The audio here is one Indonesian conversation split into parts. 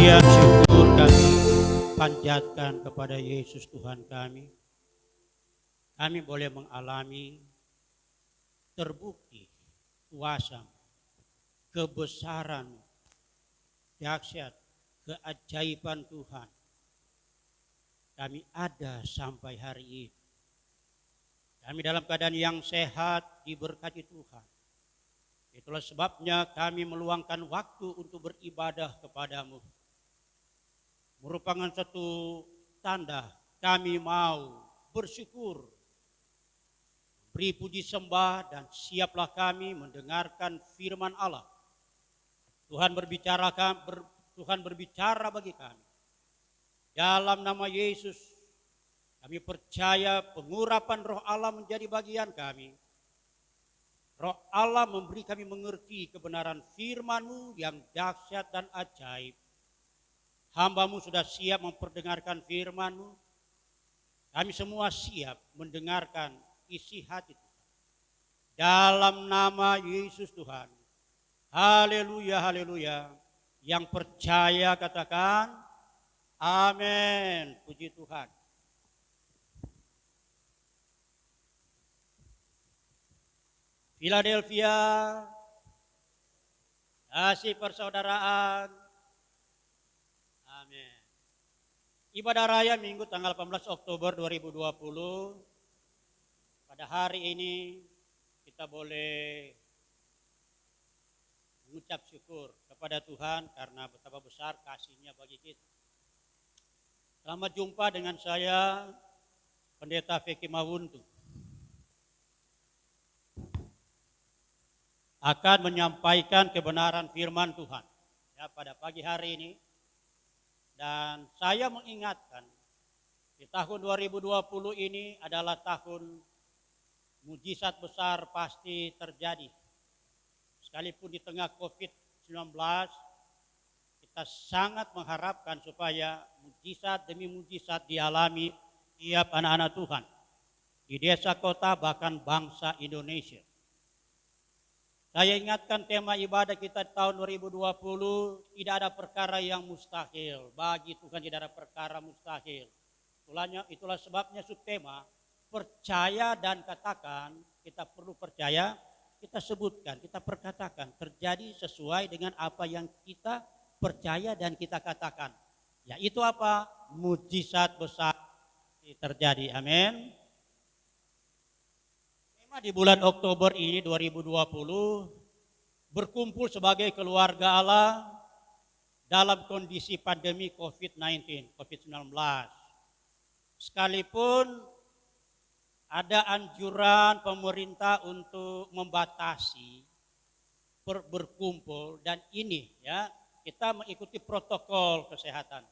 Pujian syukur kami panjatkan kepada Yesus Tuhan kami. Kami boleh mengalami terbukti kuasa, kebesaran, dahsyat, keajaiban Tuhan. Kami ada sampai hari ini. Kami dalam keadaan yang sehat, diberkati Tuhan. Itulah sebabnya kami meluangkan waktu untuk beribadah kepadamu. Merupakan satu tanda kami mau bersyukur, beri puji sembah, dan siaplah kami mendengarkan firman Allah. Tuhan berbicara bagi kami. Dalam nama Yesus, kami percaya pengurapan Roh Allah menjadi bagian kami. Roh Allah memberi kami mengerti kebenaran firman-Mu yang dahsyat dan ajaib. Hamba-Mu sudah siap memperdengarkan firman-Mu. Kami semua siap mendengarkan isi hati Tuhan. Dalam nama Yesus Tuhan. Haleluya, haleluya. Yang percaya katakan amin. Puji Tuhan. Philadelphia, kasih persaudaraan. Amin. Ibadah raya Minggu tanggal 18 Oktober 2020. Pada hari ini kita boleh mengucap syukur kepada Tuhan karena betapa besar kasih-Nya bagi kita. Selamat jumpa dengan saya, Pendeta Feki Mawuntu. Akan menyampaikan kebenaran firman Tuhan ya, pada pagi hari ini. Dan saya mengingatkan di tahun 2020 ini adalah tahun mujizat besar pasti terjadi. Sekalipun di tengah COVID-19 kita sangat mengharapkan supaya mujizat demi mujizat dialami tiap anak-anak Tuhan di desa, kota, bahkan bangsa Indonesia. Saya ingatkan tema ibadah kita tahun 2020, tidak ada perkara yang mustahil. Bagi Tuhan tidak ada perkara mustahil. Itulah sebabnya subtema, percaya dan katakan. Kita perlu percaya, kita sebutkan, kita perkatakan. Terjadi sesuai dengan apa yang kita percaya dan kita katakan. Yaitu apa? Mujizat besar terjadi. Amin. Di bulan Oktober ini 2020 berkumpul sebagai keluarga Allah dalam kondisi pandemi COVID-19. Sekalipun ada anjuran pemerintah untuk membatasi berkumpul, dan ini ya kita mengikuti protokol kesehatan.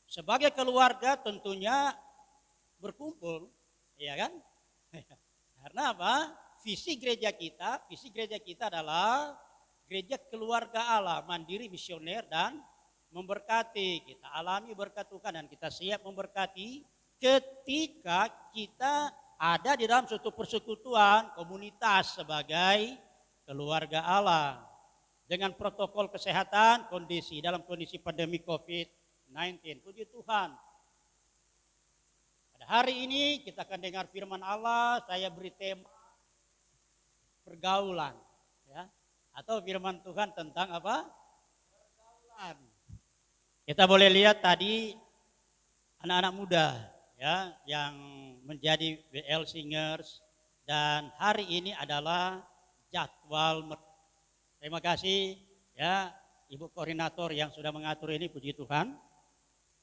Sebagai keluarga tentunya berkumpul, ya kan? Karena apa? Visi gereja kita adalah gereja keluarga Allah, mandiri, misioner, dan memberkati. Kita alami berkat Tuhan dan kita siap memberkati ketika kita ada di dalam suatu persekutuan komunitas sebagai keluarga Allah. Dengan protokol kesehatan, dalam kondisi pandemi COVID-19. Puji Tuhan. Hari ini kita akan dengar firman Allah. Saya beri tema pergaulan, ya, atau firman Tuhan tentang apa? Pergaulan. Kita boleh lihat tadi anak-anak muda, ya, yang menjadi WL Singers, dan hari ini adalah jadwal. Terima kasih, ya, Ibu Koordinator yang sudah mengatur ini. Puji Tuhan.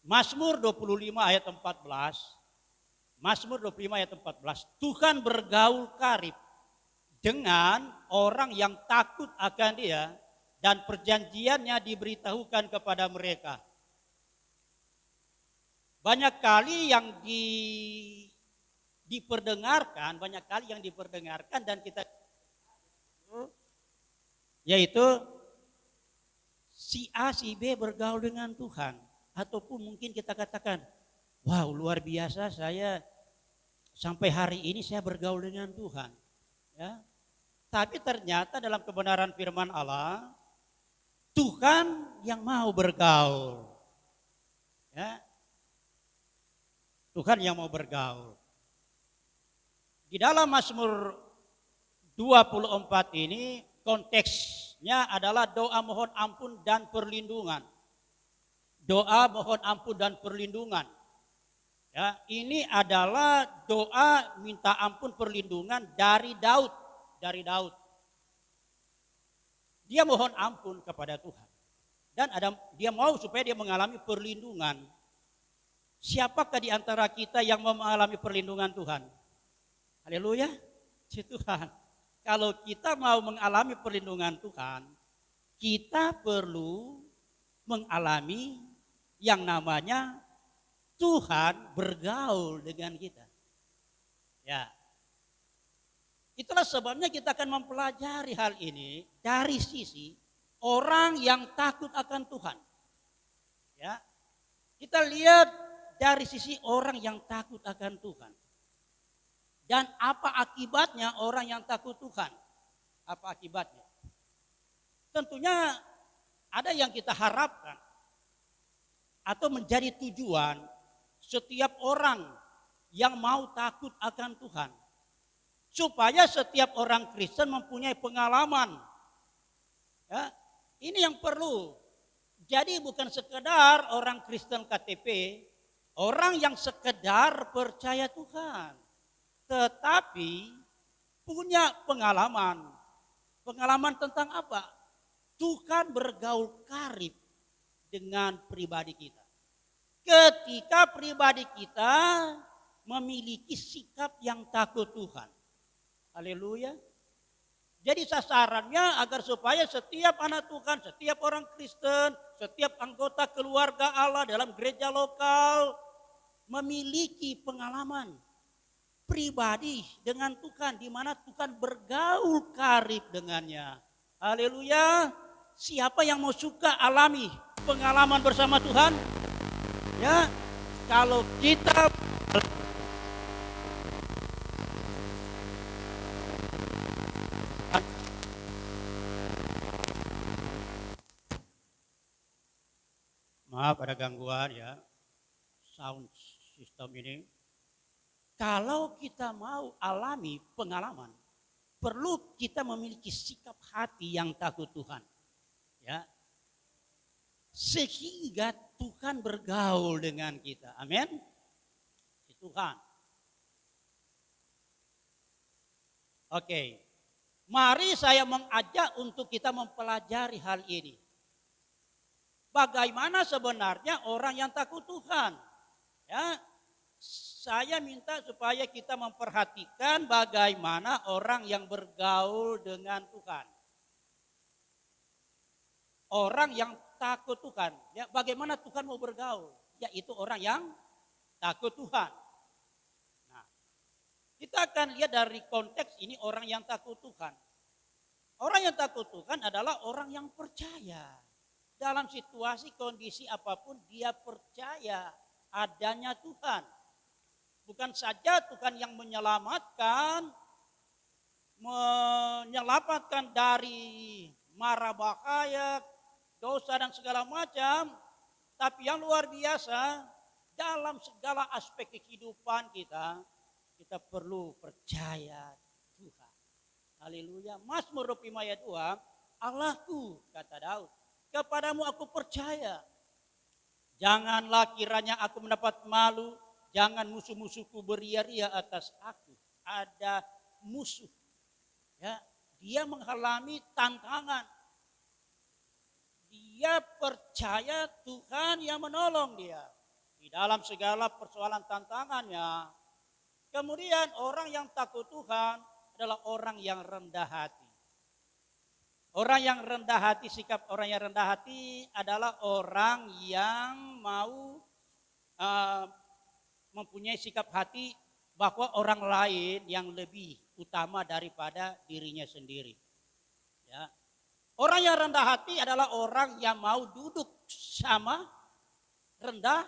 Mazmur 25 ayat 14. Mazmur 25 ayat 14, Tuhan bergaul karib dengan orang yang takut akan Dia dan perjanjiannya diberitahukan kepada mereka. Banyak kali yang diperdengarkan dan kita yaitu si A, si B bergaul dengan Tuhan, ataupun mungkin kita katakan, wow, luar biasa, saya sampai hari ini saya bergaul dengan Tuhan. Ya. Tapi ternyata dalam kebenaran firman Allah, Tuhan yang mau bergaul. Ya, Tuhan yang mau bergaul. Di dalam Mazmur 24 ini konteksnya adalah doa mohon ampun dan perlindungan. Doa mohon ampun dan perlindungan. Ya, ini adalah doa minta ampun perlindungan dari Daud, dari Daud. Dia mohon ampun kepada Tuhan. Dan dia mau supaya dia mengalami perlindungan. Siapakah di antara kita yang mau mengalami perlindungan Tuhan? Haleluya, si Tuhan. Kalau kita mau mengalami perlindungan Tuhan, kita perlu mengalami yang namanya Tuhan bergaul dengan kita. Ya. Itulah sebabnya kita akan mempelajari hal ini dari sisi orang yang takut akan Tuhan. Ya. Kita lihat dari sisi orang yang takut akan Tuhan. Dan apa akibatnya orang yang takut Tuhan? Apa akibatnya? Tentunya ada yang kita harapkan atau menjadi tujuan setiap orang yang mau takut akan Tuhan. Supaya setiap orang Kristen mempunyai pengalaman. Ya, ini yang perlu. Jadi bukan sekedar orang Kristen KTP, orang yang sekedar percaya Tuhan. Tetapi punya pengalaman. Pengalaman tentang apa? Tuhan bergaul karib dengan pribadi kita. Ketika pribadi kita memiliki sikap yang takut Tuhan. Haleluya. Jadi sasarannya agar supaya setiap anak Tuhan, setiap orang Kristen, setiap anggota keluarga Allah dalam gereja lokal memiliki pengalaman pribadi dengan Tuhan, di mana Tuhan bergaul karib dengannya. Haleluya. Siapa yang mau suka alami pengalaman bersama Tuhan? Ya, kalau kita maaf ada gangguan ya sound system ini. Kalau kita mau alami pengalaman, perlu kita memiliki sikap hati yang takut Tuhan. Ya. Sehingga Tuhan bergaul dengan kita. Amin. Tuhan. Oke. Mari saya mengajak untuk kita mempelajari hal ini. Bagaimana sebenarnya orang yang takut Tuhan? Ya. Saya minta supaya kita memperhatikan bagaimana orang yang bergaul dengan Tuhan. Orang yang takut Tuhan. Ya, bagaimana Tuhan mau bergaul? Yaitu orang yang takut Tuhan. Nah, kita akan lihat dari konteks ini orang yang takut Tuhan. Orang yang takut Tuhan adalah orang yang percaya. Dalam situasi kondisi apapun dia percaya adanya Tuhan. Bukan saja Tuhan yang menyelamatkan dari mara bahaya, dosa dan segala macam. Tapi yang luar biasa, dalam segala aspek kehidupan kita perlu percaya Tuhan. Haleluya. Mazmur 25 ayat 2, Allahku, kata Daud, kepadamu aku percaya. Janganlah kiranya aku mendapat malu. Jangan musuh-musuhku beria-ria atas aku. Ada musuh. Ya, dia mengalami tantangan. Dia percaya Tuhan yang menolong dia. Di dalam segala persoalan tantangannya. Kemudian orang yang takut Tuhan adalah orang yang rendah hati. Orang yang rendah hati, sikap orang yang rendah hati adalah orang yang mau mempunyai sikap hati bahwa orang lain yang lebih utama daripada dirinya sendiri. Ya. Orang yang rendah hati adalah orang yang mau duduk sama rendah,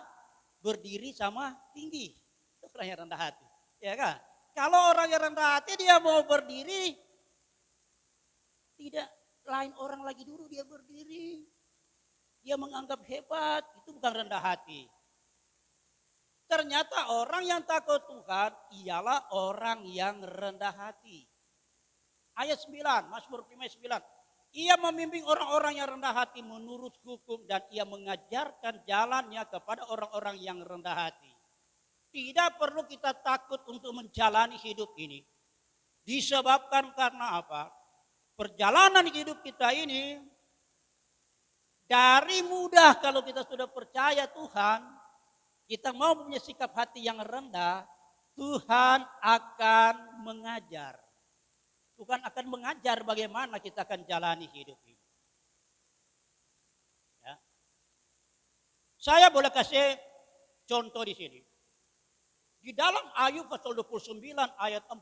berdiri sama tinggi. Itu orang yang rendah hati. Ya kan? Kalau orang yang rendah hati dia mau berdiri, tidak lain orang lagi duduk dia berdiri. dia menganggap hebat, itu bukan rendah hati. Ternyata orang yang takut Tuhan ialah orang yang rendah hati. Ayat 9, Mazmur 59. Ia membimbing orang-orang yang rendah hati menurut hukum dan ia mengajarkan jalannya kepada orang-orang yang rendah hati. Tidak perlu kita takut untuk menjalani hidup ini. Disebabkan karena apa? Perjalanan hidup kita ini dari mudah kalau kita sudah percaya Tuhan, kita mau punya sikap hati yang rendah, Tuhan akan mengajar. Tuhan akan mengajar bagaimana kita akan jalani hidup ini. Ya. Saya boleh kasih contoh di sini. Di dalam Ayub pasal 29 ayat 4.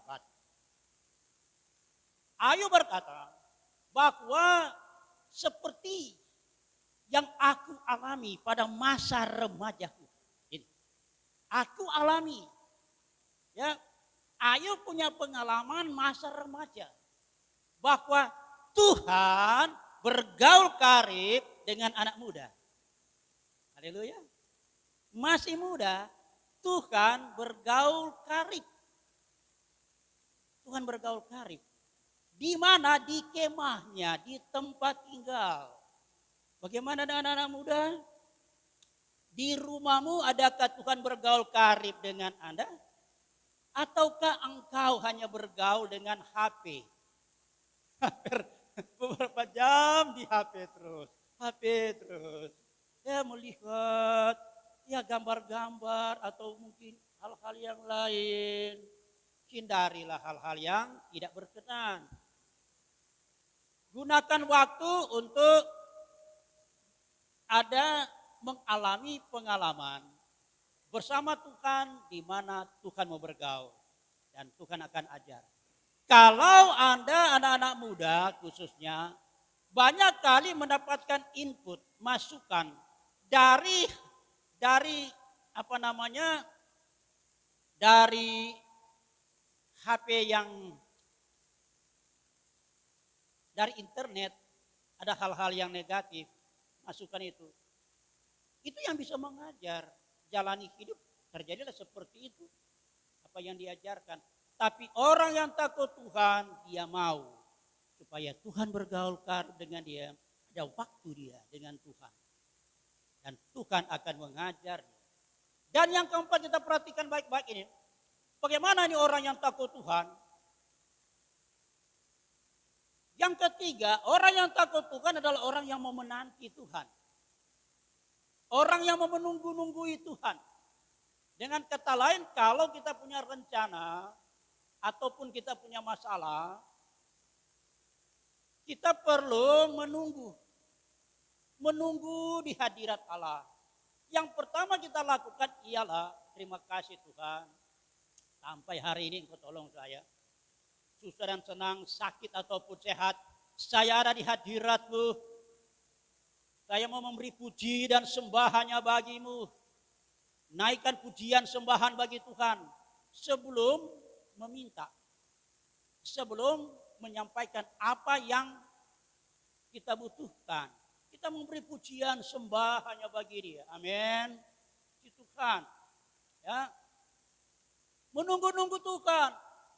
Ayub berkata bahwa seperti yang aku alami pada masa remajaku. Aku alami. Ya, Ayub punya pengalaman masa remaja. Bahwa Tuhan bergaul karib dengan anak muda. Haleluya. Masih muda, Tuhan bergaul karib. Tuhan bergaul karib. Di mana? Di kemahnya, di tempat tinggal. Bagaimana dengan anak muda? Di rumahmu adakah Tuhan bergaul karib dengan Anda? Ataukah engkau hanya bergaul dengan HP? Beberapa jam di HP terus. HP terus. Ya melihat ya gambar-gambar atau mungkin hal-hal yang lain. Hindarilah hal-hal yang tidak berkenan. Gunakan waktu untuk ada mengalami pengalaman bersama Tuhan di mana Tuhan mau bergaul dan Tuhan akan ajar. Kalau Anda anak-anak muda khususnya banyak kali mendapatkan input, masukan dari dari HP yang dari internet, ada hal-hal yang negatif, masukan itu yang bisa mengajar, jalani hidup terjadilah seperti itu, apa yang diajarkan. Tapi orang yang takut Tuhan, dia mau supaya Tuhan bergaul dengan dia, ada waktu dia dengan Tuhan. Dan Tuhan akan mengajar. Dan yang keempat kita perhatikan baik-baik ini, bagaimana ini orang yang takut Tuhan? Yang ketiga, orang yang takut Tuhan adalah orang yang mau menanti Tuhan. Orang yang mau menunggu-nunggui Tuhan. Dengan kata lain, kalau kita punya rencana ataupun kita punya masalah, kita perlu menunggu. Menunggu di hadirat Allah. Yang pertama kita lakukan ialah terima kasih Tuhan. Sampai hari ini Engkau tolong saya. Susah dan senang, sakit ataupun sehat, saya ada di hadirat-Mu. Saya mau memberi puji dan sembahannya bagimu. Naikkan pujian sembahan bagi Tuhan. Sebelum meminta. Sebelum menyampaikan apa yang kita butuhkan. Kita memberi pujian sembahannya bagi dia. Amin. Puji Tuhan. Ya. Menunggu-nunggu Tuhan.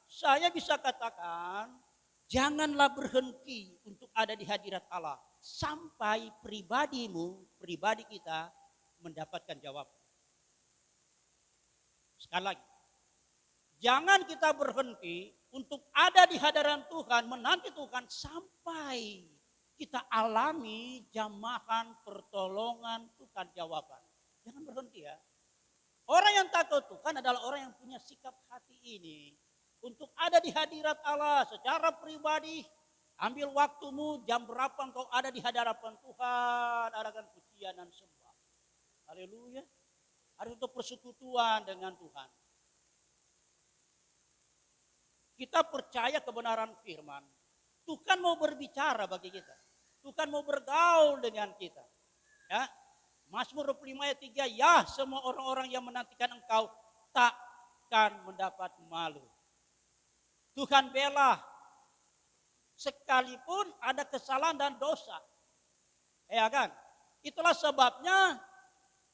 Saya bisa katakan, janganlah berhenti untuk ada di hadirat Allah. Sampai pribadi kita mendapatkan jawaban. Sekali lagi. Jangan kita berhenti untuk ada di hadirat Tuhan, menanti Tuhan sampai kita alami jamahan, pertolongan, Tuhan jawaban. Jangan berhenti ya. Orang yang takut Tuhan adalah orang yang punya sikap hati ini. Untuk ada di hadirat Allah secara pribadi. Ambil waktumu jam berapa engkau ada di hadapan Tuhan. Adakan pujian dan sembah. Haleluya. Ada untuk persekutuan dengan Tuhan. Kita percaya kebenaran firman. Tuhan mau berbicara bagi kita. Tuhan mau bergaul dengan kita. Ya. Mazmur 25 ayat 3. Ya semua orang-orang yang menantikan engkau takkan mendapat malu. Tuhan bela sekalipun ada kesalahan dan dosa. Ya kan? Itulah sebabnya,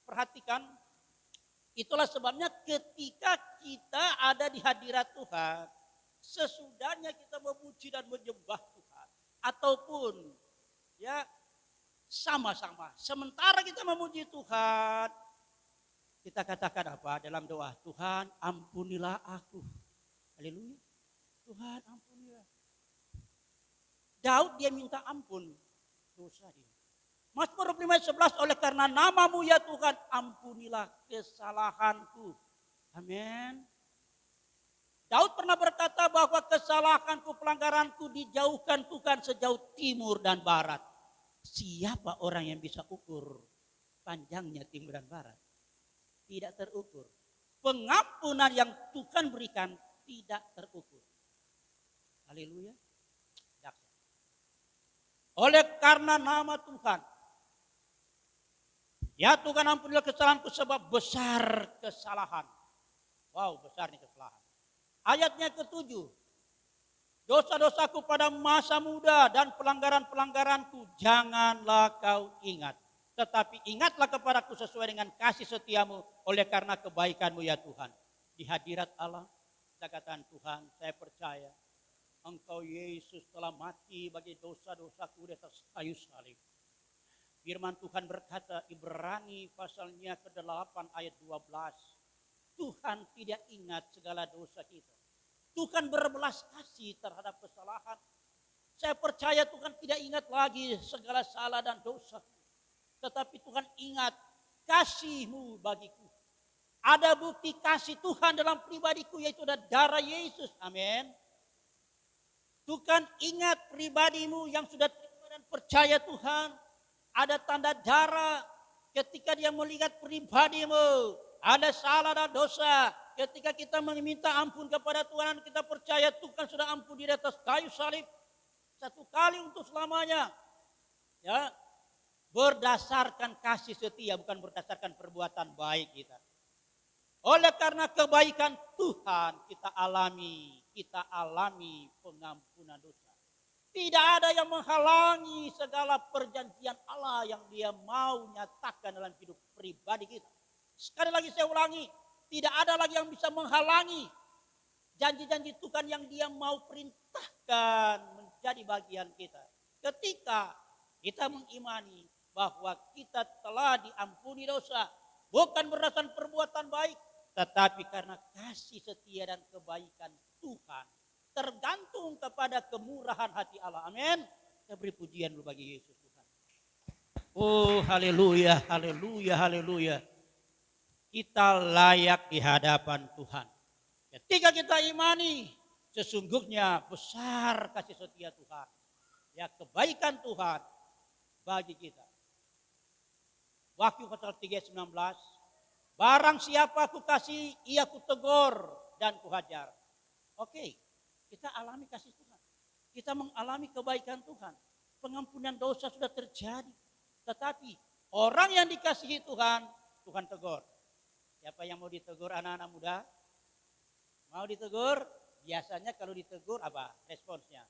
perhatikan, itulah sebabnya ketika kita ada di hadirat Tuhan, sesudahnya kita memuji dan menyembah Tuhan, ataupun ya sama-sama, sementara kita memuji Tuhan, kita katakan apa dalam doa? Tuhan ampunilah aku. Haleluya. Tuhan ampunilah. Daud dia minta ampun dosa dia. Mazmur 5:11, oleh karena namamu ya Tuhan, ampunilah kesalahanku. Amin. Daud pernah berkata bahwa kesalahanku, pelanggaranku dijauhkan Tuhan sejauh timur dan barat. Siapa orang yang bisa ukur panjangnya timur dan barat? Tidak terukur. Pengampunan yang Tuhan berikan tidak terukur. Haleluya. Oleh karena nama Tuhan, ya Tuhan ampunilah kesalahanku sebab besar kesalahan. Wow, besarnya kesalahan. Ayatnya ke-7. Dosa-dosaku pada masa muda dan pelanggaran-pelanggaranku janganlah kau ingat. Tetapi ingatlah kepadaku sesuai dengan kasih setiamu oleh karena kebaikanmu ya Tuhan. Di hadirat Allah, saya katakan Tuhan, saya percaya Engkau Yesus telah mati bagi dosa-dosaku di atas kayu salib. Firman Tuhan berkata, Ibrani pasalnya ke-8 ayat 12. Tuhan tidak ingat segala dosa kita. Tuhan berbelas kasih terhadap kesalahan. Saya percaya Tuhan tidak ingat lagi segala salah dan dosa. Tetapi Tuhan ingat kasih-Mu bagiku. Ada bukti kasih Tuhan dalam pribadiku, yaitu ada darah Yesus. Amin. Tuhan ingat pribadimu yang sudah terima dan percaya Tuhan. Ada tanda darah ketika dia melihat pribadimu. Ada salah dan dosa. Ketika kita meminta ampun kepada Tuhan, kita percaya Tuhan sudah ampun di atas kayu salib. Satu kali untuk selamanya. Ya, berdasarkan kasih setia, bukan berdasarkan perbuatan baik kita. Oleh karena kebaikan Tuhan kita alami pengampunan dosa. Tidak ada yang menghalangi segala perjanjian Allah yang dia mau nyatakan dalam hidup pribadi kita. Sekali lagi saya ulangi, tidak ada lagi yang bisa menghalangi janji-janji Tuhan yang dia mau perintahkan menjadi bagian kita. Ketika kita mengimani bahwa kita telah diampuni dosa, bukan berdasarkan perbuatan baik, tetapi karena kasih setia dan kebaikan Tuhan, tergantung kepada kemurahan hati Allah. Amin. Kita beri pujian dulu bagi Yesus Tuhan. Oh haleluya, haleluya, haleluya. Kita layak di hadapan Tuhan. Ketika kita imani, sesungguhnya besar kasih setia Tuhan. Ya, kebaikan Tuhan bagi kita. Wahyu pasal 3:19. Barang siapa ku kasih, ia ku tegur dan ku hajar. Oke, kita alami kasih Tuhan. Kita mengalami kebaikan Tuhan. Pengampunan dosa sudah terjadi. Tetapi orang yang dikasihi Tuhan, Tuhan tegur. Siapa yang mau ditegur anak-anak muda? Mau ditegur? Biasanya kalau ditegur apa responsnya?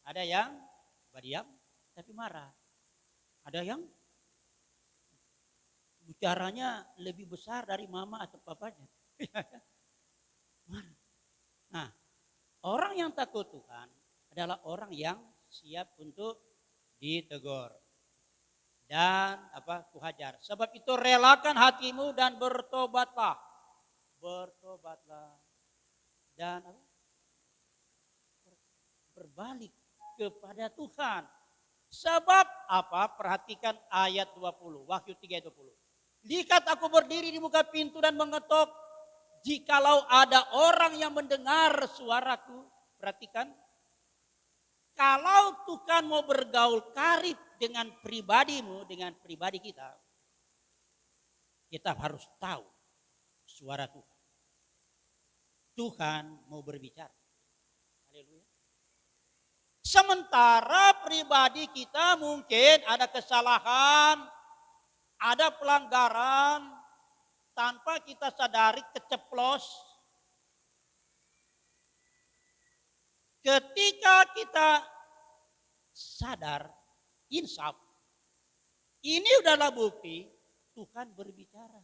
Ada yang berdiam tapi marah. Ada yang bicaranya lebih besar dari mama atau papanya. Nah, orang yang takut Tuhan adalah orang yang siap untuk ditegur dan kuhajar. Sebab itu relakan hatimu dan bertobatlah. Bertobatlah dan berbalik kepada Tuhan. Sebab apa? Perhatikan ayat 20, Wahyu 3:20. Lihat aku berdiri di muka pintu dan mengetok. Jikalau ada orang yang mendengar suaraku, perhatikan. Kalau Tuhan mau bergaul karib dengan pribadimu, dengan pribadi kita harus tahu suara Tuhan. Tuhan mau berbicara. Haleluya. Sementara pribadi kita mungkin ada kesalahan, ada pelanggaran, tanpa kita sadari keceplos. Ketika kita sadar, insaf, Ini udahlah bukti Tuhan berbicara.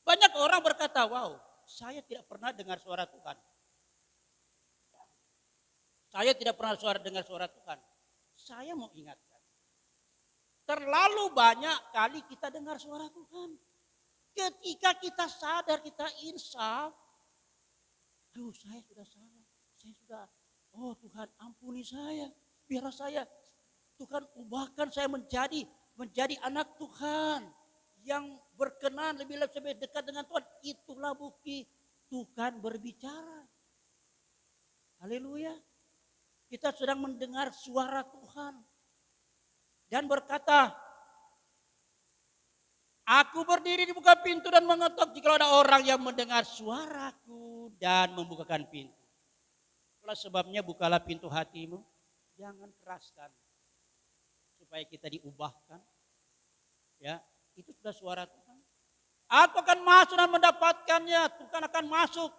Banyak orang berkata, wow, saya tidak pernah dengar suara Tuhan. Saya tidak pernah dengar suara Tuhan. Saya mau ingatkan. Terlalu banyak kali kita dengar suara Tuhan. Ketika kita sadar, kita insaf. Aduh, saya sudah salah. Saya sudah, oh Tuhan ampuni saya. Biarlah saya, Tuhan ubahkan saya menjadi anak Tuhan. Yang berkenan lebih dekat dengan Tuhan. Itulah bukti Tuhan berbicara. Haleluya. Kita sedang mendengar suara Tuhan. Dan berkata, aku berdiri di buka pintu dan mengetuk jika ada orang yang mendengar suaraku dan membukakan pintu. Itulah sebabnya bukalah pintu hatimu. Jangan keraskan. Supaya kita diubahkan. Ya, itu sudah suara Tuhan. Aku akan masuk dan mendapatkannya. Tuhan akan masuk.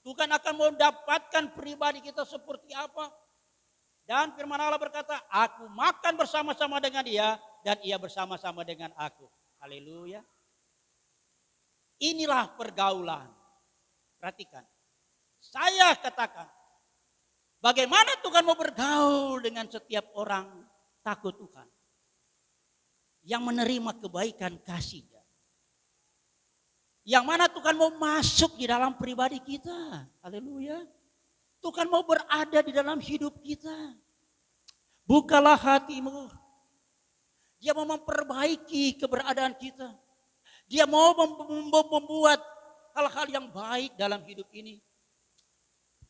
Tuhan akan mendapatkan pribadi kita seperti apa. Dan firman Allah berkata, aku makan bersama-sama dengan dia dan ia bersama-sama dengan aku. Haleluya. Inilah pergaulan. Perhatikan. Saya katakan, bagaimana Tuhan mau bergaul dengan setiap orang takut Tuhan. Yang menerima kebaikan kasih-Nya. Yang mana Tuhan mau masuk di dalam pribadi kita. Haleluya. Tuhan mau berada di dalam hidup kita. Bukalah hatimu. Dia mau memperbaiki keberadaan kita. Dia mau membuat hal-hal yang baik dalam hidup ini.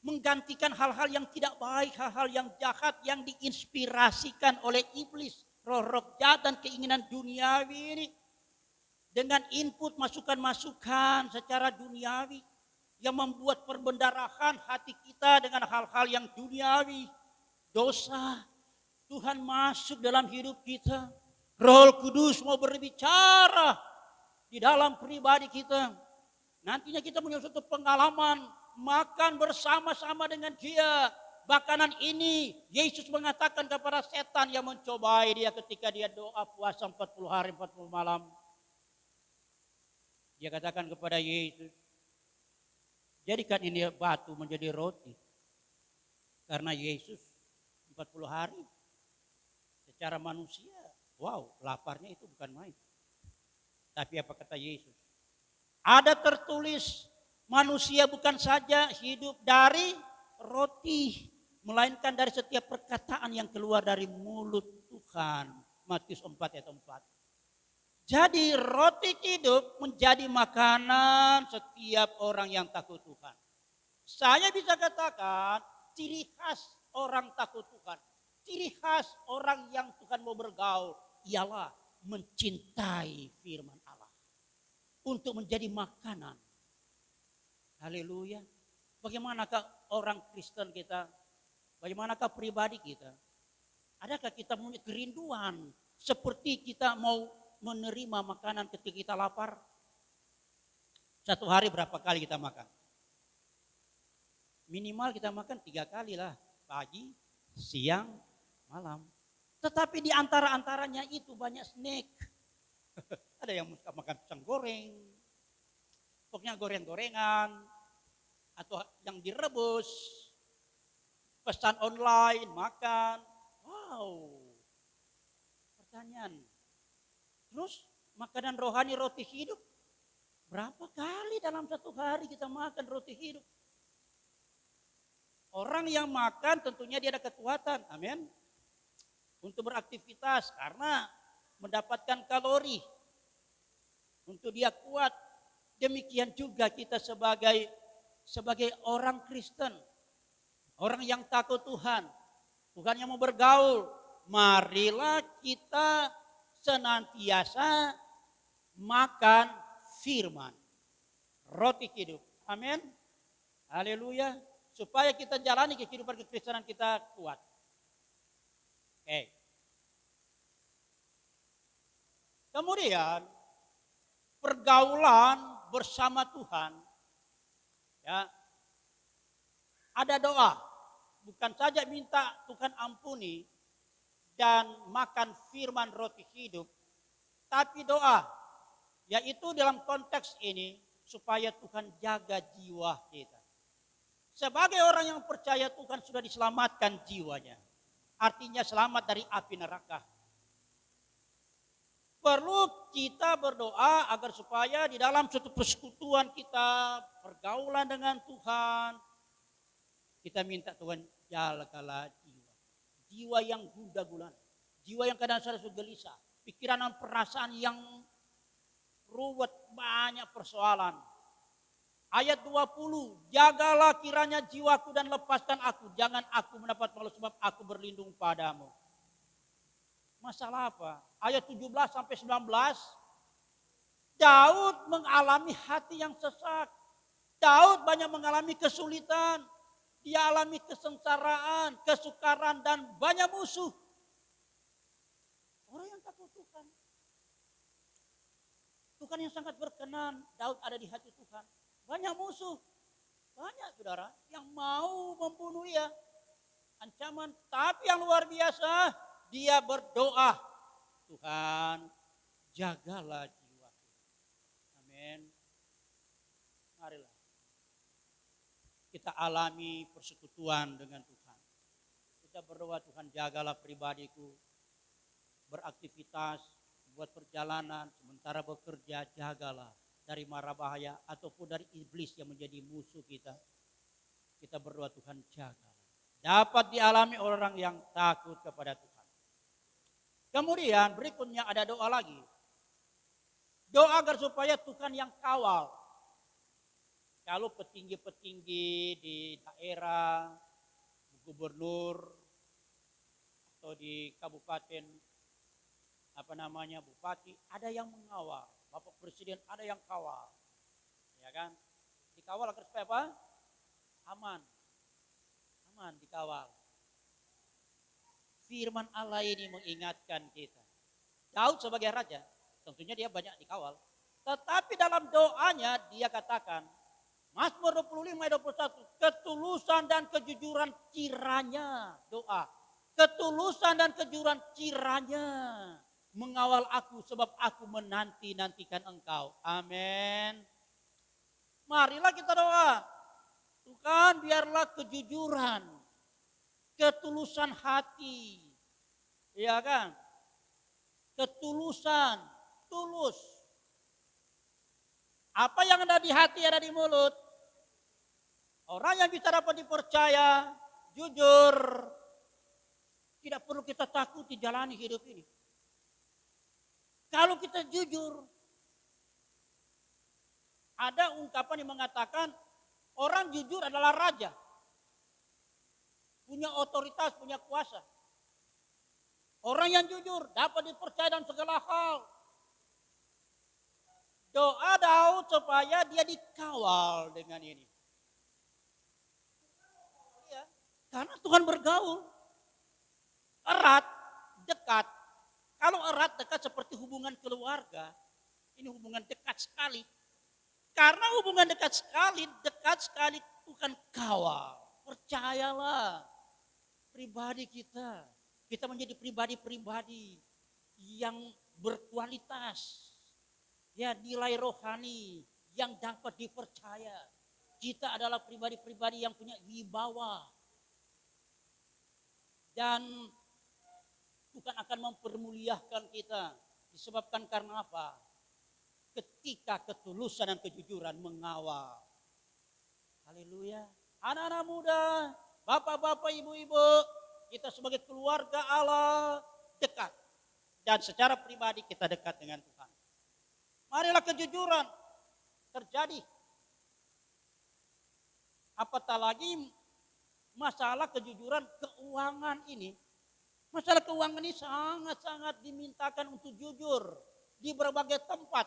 Menggantikan hal-hal yang tidak baik, hal-hal yang jahat yang diinspirasikan oleh iblis. Roh-roh jahat dan keinginan duniawi ini. Dengan input masukan-masukan secara duniawi. Yang membuat perbendarahan hati kita dengan hal-hal yang duniawi. Dosa. Tuhan masuk dalam hidup kita. Roh Kudus mau berbicara di dalam pribadi kita. Nantinya kita punya suatu pengalaman. Makan bersama-sama dengan dia. Bakanan ini Yesus mengatakan kepada setan yang mencobai dia ketika dia doa puasa 40 hari 40 malam. Dia katakan kepada Yesus, jadikan ini batu menjadi roti. Karena Yesus 40 hari secara manusia, wow, laparnya itu bukan main. Tapi apa kata Yesus? Ada tertulis, manusia bukan saja hidup dari roti, melainkan dari setiap perkataan yang keluar dari mulut Tuhan. Matius 4 ayat 4. Jadi roti hidup menjadi makanan setiap orang yang takut Tuhan. Saya bisa katakan ciri khas orang takut Tuhan. Ciri khas orang yang Tuhan mau bergaul ialah mencintai firman Allah. Untuk menjadi makanan. Haleluya. Bagaimanakah orang Kristen kita? Bagaimanakah pribadi kita? Adakah kita punya kerinduan seperti kita mau menerima makanan ketika kita lapar? Satu hari berapa kali kita makan? Minimal kita makan 3 kali lah. Pagi, siang, malam. Tetapi di antara-antaranya itu banyak snack. Ada yang suka makan pisang goreng. Pokoknya goreng-gorengan. Atau yang direbus. Pesan online, makan. Wow. Pertanyaan. Terus makanan rohani roti hidup. Berapa kali dalam satu hari kita makan roti hidup? Orang yang makan tentunya dia ada kekuatan. Amin. Untuk beraktivitas karena mendapatkan kalori. Untuk dia kuat. Demikian juga kita sebagai orang Kristen. Orang yang takut Tuhan. Tuhan yang mau bergaul. Marilah kita senantiasa makan firman. Roti hidup. Amin. Haleluya. Supaya kita jalani kehidupan kekristenan kita kuat. Oke. Kemudian pergaulan bersama Tuhan. Ya. Ada doa. Bukan saja minta Tuhan ampuni dan makan firman roti hidup. tapi doa. Yaitu dalam konteks ini supaya Tuhan jaga jiwa kita. Sebagai orang yang percaya Tuhan sudah diselamatkan jiwanya. Artinya selamat dari api neraka. Perlu kita berdoa agar supaya di dalam suatu persekutuan kita, pergaulan dengan Tuhan, kita minta Tuhan jagalah jiwa. Jiwa yang gundah gulana. Jiwa yang kadang-kadang sudah gelisah. Pikiran dan perasaan yang ruwet, banyak persoalan. Ayat 20, jagalah kiranya jiwaku dan lepaskan aku. Jangan aku mendapat malu sebab aku berlindung padamu. Masalah apa? Ayat 17 sampai 19, Daud mengalami hati yang sesak. Daud banyak mengalami kesulitan. Dia alami kesengsaraan, kesukaran, dan banyak musuh. Orang yang takut Tuhan. Tuhan yang sangat berkenan, Daud ada di hati Tuhan. Banyak musuh, banyak saudara yang mau membunuh dia. Ancaman, tapi yang luar biasa, dia berdoa. Tuhan, jagalah jiwaku. Amin. Marilah kita alami persekutuan dengan Tuhan. Kita berdoa, Tuhan jagalah pribadiku, beraktivitas, buat perjalanan, sementara bekerja, jagalah dari mara bahaya ataupun dari iblis yang menjadi musuh kita. Kita berdoa, Tuhan jagalah. Dapat dialami orang yang takut kepada Tuhan. Kemudian berikutnya ada doa lagi. Doa agar supaya Tuhan yang kawal. Kalau petinggi-petinggi di daerah, gubernur, atau di kabupaten, bupati, ada yang mengawal. Bapak Presiden ada yang kawal. Ya kan? Dikawal agar supaya apa? Aman. Aman dikawal. Firman Allah ini mengingatkan kita. Daud sebagai raja, tentunya dia banyak dikawal. Tetapi dalam doanya dia katakan, Mazmur 25 ayat 21, ketulusan dan kejujuran kiranya, doa. Ketulusan dan kejujuran kiranya mengawal aku sebab aku menanti-nantikan engkau. Amin. Marilah kita doa. Tuhan biarlah kejujuran, ketulusan hati. Ya kan? Ketulusan, tulus. Apa yang ada di hati ada di mulut. Orang yang bisa dapat dipercaya, jujur. Tidak perlu kita takuti jalani hidup ini. Kalau kita jujur, ada ungkapan yang mengatakan orang jujur adalah raja. Punya otoritas, punya kuasa. Orang yang jujur dapat dipercaya dalam segala hal. Doa Daud supaya dia dikawal dengan ini. Ya, karena Tuhan bergaul. Erat, dekat. Kalau erat dekat seperti hubungan keluarga, ini hubungan dekat sekali. Karena hubungan dekat sekali Tuhan kawal. Percayalah pribadi kita. Kita menjadi pribadi-pribadi yang berkualitas. Ya, nilai rohani yang dapat dipercaya. Kita adalah pribadi-pribadi yang punya wibawa. Dan Tuhan akan mempermuliakan kita. Disebabkan karena apa? Ketika ketulusan dan kejujuran mengawal. Haleluya. Anak-anak muda, bapak-bapak, ibu-ibu, kita sebagai keluarga Allah dekat. Dan secara pribadi kita dekat dengan Tuhan. Marilah kejujuran terjadi. Apatah lagi masalah kejujuran keuangan ini. Masalah keuangan ini sangat-sangat dimintakan untuk jujur di berbagai tempat.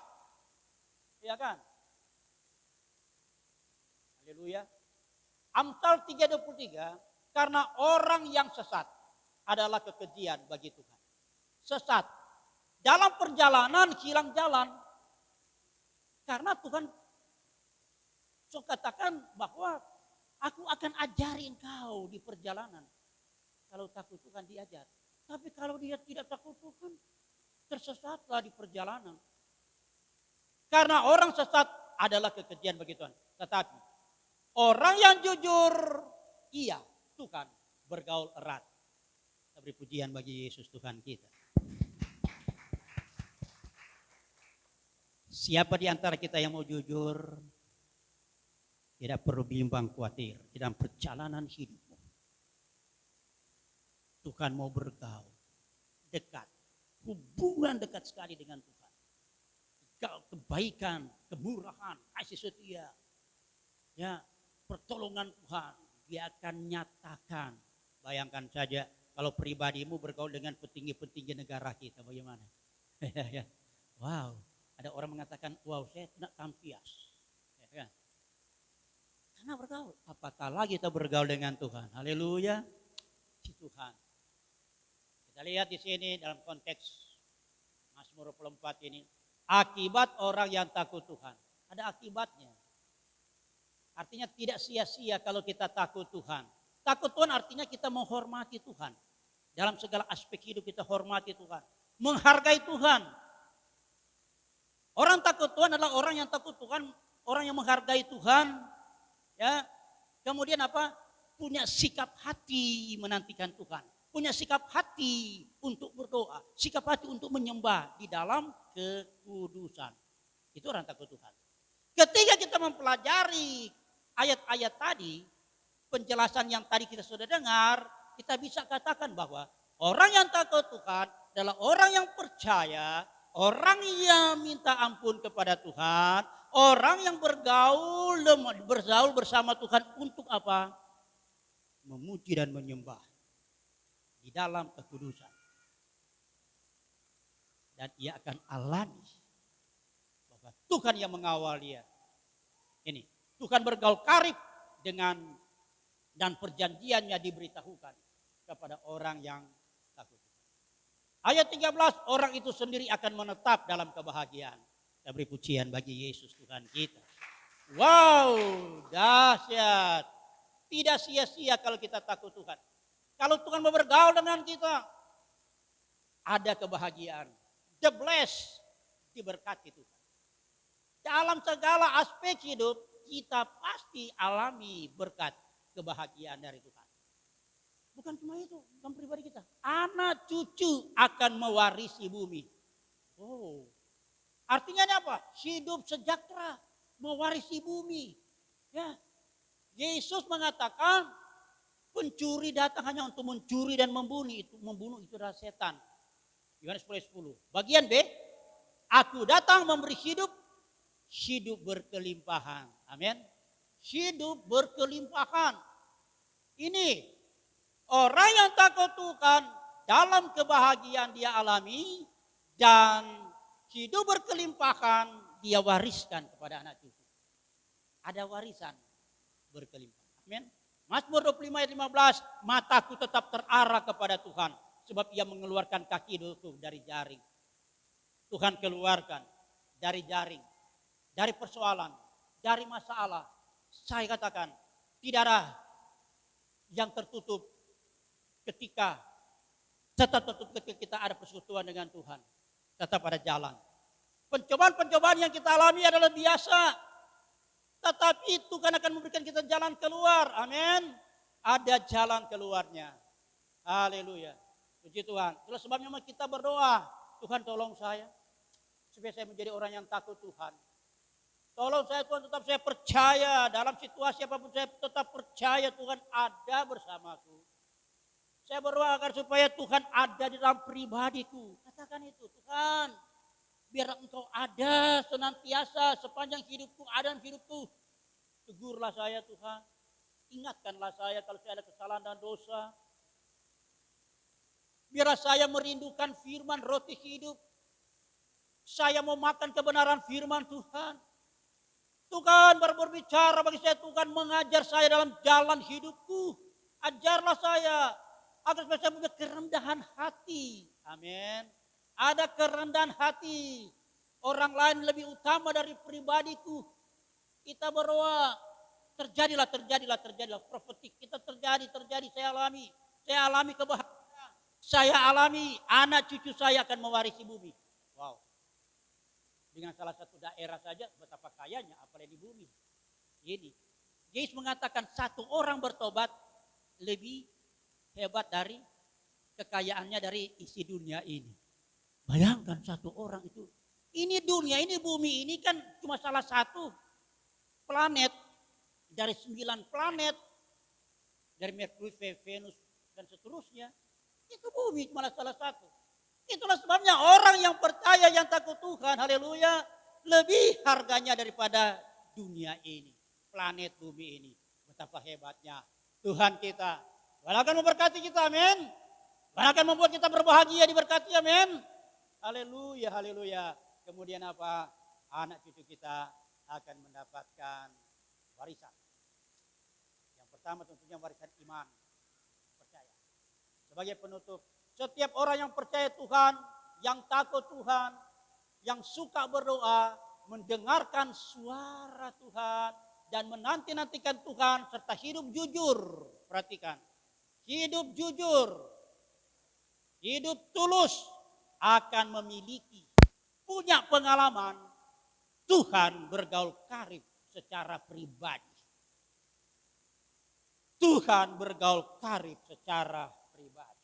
Ya kan? Haleluya. Amsal 3:23, karena orang yang sesat adalah kekejian bagi Tuhan. Sesat. Dalam perjalanan hilang jalan. Karena Tuhan katakan bahwa aku akan ajari engkau di perjalanan. Kalau takut Tuhan diajar. Tapi kalau dia tidak takut Tuhan, tersesatlah di perjalanan. Karena orang sesat adalah kekejian bagi Tuhan. Tetapi orang yang jujur, iya, Tuhan bergaul erat. Kita beri pujian bagi Yesus Tuhan kita. Siapa di antara kita yang mau jujur, tidak perlu bimbang khawatir di dalam perjalanan hidupmu. Tuhan mau bergaul, dekat, hubungan dekat sekali dengan Tuhan. Kebaikan, kemurahan, kasih setia, ya, pertolongan Tuhan, dia akan nyatakan. Bayangkan saja kalau pribadimu bergaul dengan petinggi-petinggi negara kita, bagaimana? Wow, ada orang mengatakan, wow, saya kena tampias. Ya, karena bergaul, apatah lagi kita bergaul dengan Tuhan. Haleluya, si Tuhan. Kita lihat di sini dalam konteks Mazmur 24 ini. Akibat orang yang takut Tuhan. Ada akibatnya. Artinya tidak sia-sia kalau kita takut Tuhan. Takut Tuhan artinya kita menghormati Tuhan. Dalam segala aspek hidup kita hormati Tuhan. Menghargai Tuhan. Orang takut Tuhan adalah orang yang takut Tuhan. Orang yang menghargai Tuhan. Ya. Kemudian apa? Punya sikap hati menantikan Tuhan. Punya sikap hati untuk berdoa, sikap hati untuk menyembah di dalam kekudusan. Itu orang takut Tuhan. Ketika kita mempelajari ayat-ayat tadi, penjelasan yang tadi kita sudah dengar, kita bisa katakan bahwa orang yang takut Tuhan adalah orang yang percaya, orang yang minta ampun kepada Tuhan, orang yang bergaul bersama Tuhan untuk apa? Memuji dan menyembah di dalam kekudusan. Dan ia akan alami bahwa Tuhan yang mengawal dia. Ini, Tuhan bergaul karib dengan dan perjanjiannya diberitahukan kepada orang yang takut. Ayat 13, orang itu sendiri akan menetap dalam kebahagiaan. Kita beri pujian bagi Yesus Tuhan kita. Wow, dahsyat. Tidak sia-sia kalau kita takut Tuhan. Kalau Tuhan mau bergaul dengan kita, ada kebahagiaan. The blessed, diberkati Tuhan. Dalam segala aspek hidup, kita pasti alami berkat kebahagiaan dari Tuhan. Bukan cuma itu, bukan pribadi kita. Anak cucu akan mewarisi bumi. Oh, artinya apa? Hidup sejahtera, mewarisi bumi. Ya, Yesus mengatakan, pencuri datang hanya untuk mencuri dan membunuh itu adalah setan. Yohanes 10. Bagian B, aku datang memberi hidup berkelimpahan. Amin. Hidup berkelimpahan. Ini orang yang takut Tuhan dalam kebahagiaan dia alami dan hidup berkelimpahan dia wariskan kepada anak cucu. Ada warisan berkelimpahan. Amin. Mazmur 25 ayat 15, mataku tetap terarah kepada Tuhan. Sebab ia mengeluarkan kaki dari jaring. Tuhan keluarkan dari jaring, dari persoalan, dari masalah. Saya katakan, tidak ada yang tertutup ketika kita ada persekutuan dengan Tuhan. Tetap ada jalan. Pencobaan-pencobaan yang kita alami adalah biasa. Tetapi Tuhan akan memberikan kita jalan keluar. Amin. Ada jalan keluarnya. Haleluya. Puji Tuhan. Itulah sebabnya kita berdoa. Tuhan tolong saya. Supaya saya menjadi orang yang takut Tuhan. Tolong saya Tuhan, tetap saya percaya. Dalam situasi apapun saya tetap percaya Tuhan ada bersamaku. Saya berdoa agar supaya Tuhan ada di dalam pribadiku. Katakan itu, Tuhan. Biar Engkau ada senantiasa sepanjang hidupku, ada dalam hidupku. Tegurlah saya Tuhan. Ingatkanlah saya kalau saya ada kesalahan dan dosa. Biarlah saya merindukan firman roti hidup. Saya mau makan kebenaran firman Tuhan. Tuhan baru berbicara bagi saya, Tuhan mengajar saya dalam jalan hidupku. Ajarlah saya agar saya punya kerendahan hati. Amin. Ada kerendahan hati. Orang lain lebih utama dari pribadiku. Kita berdoa. Terjadilah. Profetik kita terjadi. Saya alami kebahagiaan. Saya alami anak cucu saya akan mewarisi bumi. Wow. Dengan salah satu daerah saja betapa kayanya, apalagi di bumi. Ini. Yesus mengatakan satu orang bertobat lebih hebat dari kekayaannya dari isi dunia ini. Bayangkan satu orang itu. Ini dunia, ini bumi ini kan cuma salah satu planet dari 9 planet. Dari Merkurius, Venus, dan seterusnya. Itu bumi cuma salah satu. Itulah sebabnya orang yang percaya, yang takut Tuhan, haleluya, lebih harganya daripada dunia ini, planet bumi ini. Betapa hebatnya Tuhan kita. Tuhan akan memberkati kita, amin. Tuhan akan membuat kita berbahagia, diberkati, amin. Haleluya, haleluya. Kemudian apa? Anak cucu kita akan mendapatkan warisan. Yang pertama tentunya warisan iman, percaya. Sebagai penutup, setiap orang yang percaya Tuhan, yang takut Tuhan, yang suka berdoa, mendengarkan suara Tuhan, dan menanti-nantikan Tuhan, serta hidup jujur. Perhatikan, hidup jujur, hidup tulus, akan memiliki, punya pengalaman, Tuhan bergaul karib secara pribadi. Tuhan bergaul karib secara pribadi.